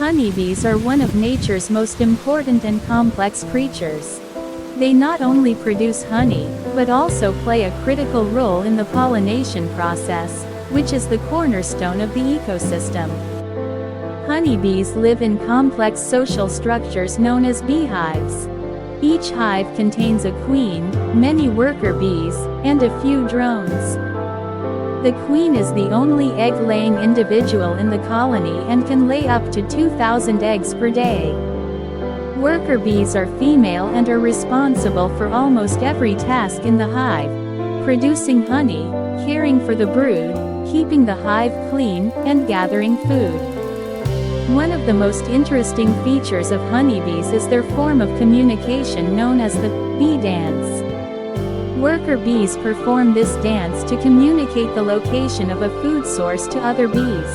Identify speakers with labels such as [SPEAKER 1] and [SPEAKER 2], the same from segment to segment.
[SPEAKER 1] Honeybees are one of nature's most important and complex creatures. They not only produce honey, but also play a critical role in the pollination process, which is the cornerstone of the ecosystem. Honeybees live in complex social structures known as beehives. Each hive contains a queen, many worker bees, and a few drones. The queen is the only egg-laying individual in the colony and can lay up to 2,000 eggs per day. Worker bees are female and are responsible for almost every task in the hive: producing honey, caring for the brood, keeping the hive clean, and gathering food. One of the most interesting features of honeybees is their form of communication known as the bee dance. Worker bees perform this dance to communicate the location of a food source to other bees.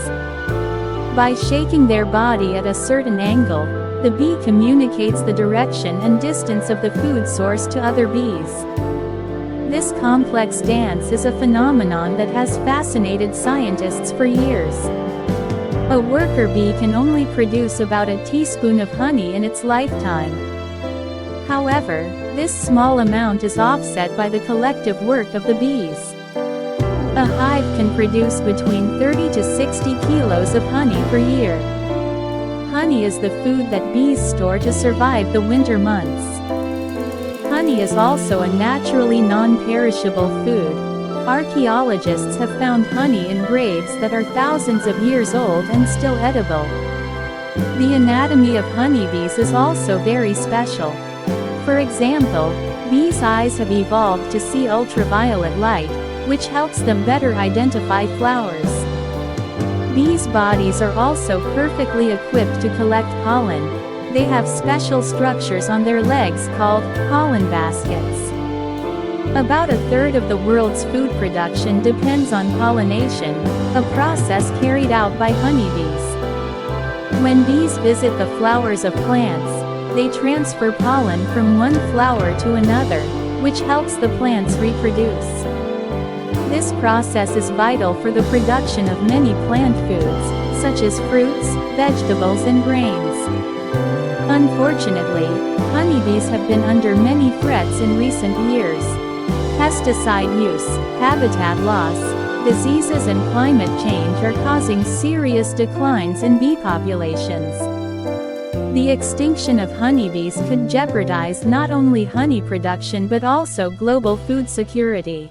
[SPEAKER 1] By shaking their body at a certain angle, the bee communicates the direction and distance of the food source to other bees. This complex dance is a phenomenon that has fascinated scientists for years. A worker bee can only produce about a teaspoon of honey in its lifetime. However, this small amount is offset by the collective work of the bees. A hive can produce between 30 to 60 kilos of honey per year. Honey is the food that bees store to survive the winter months. Honey is also a naturally non-perishable food. Archaeologists have found honey in graves that are thousands of years old and still edible. The anatomy of honeybees is also very special. For example, bees' eyes have evolved to see ultraviolet light, which helps them better identify flowers. Bees' bodies are also perfectly equipped to collect pollen. They have special structures on their legs called pollen baskets. About a third of the world's food production depends on pollination, a process carried out by honeybees. When bees visit the flowers of plants, they transfer pollen from one flower to another, which helps the plants reproduce. This process is vital for the production of many plant foods, such as fruits, vegetables, and grains. Unfortunately, honeybees have been under many threats in recent years. Pesticide use, habitat loss, diseases and climate change are causing serious declines in bee populations. The extinction of honeybees could jeopardize not only honey production but also global food security.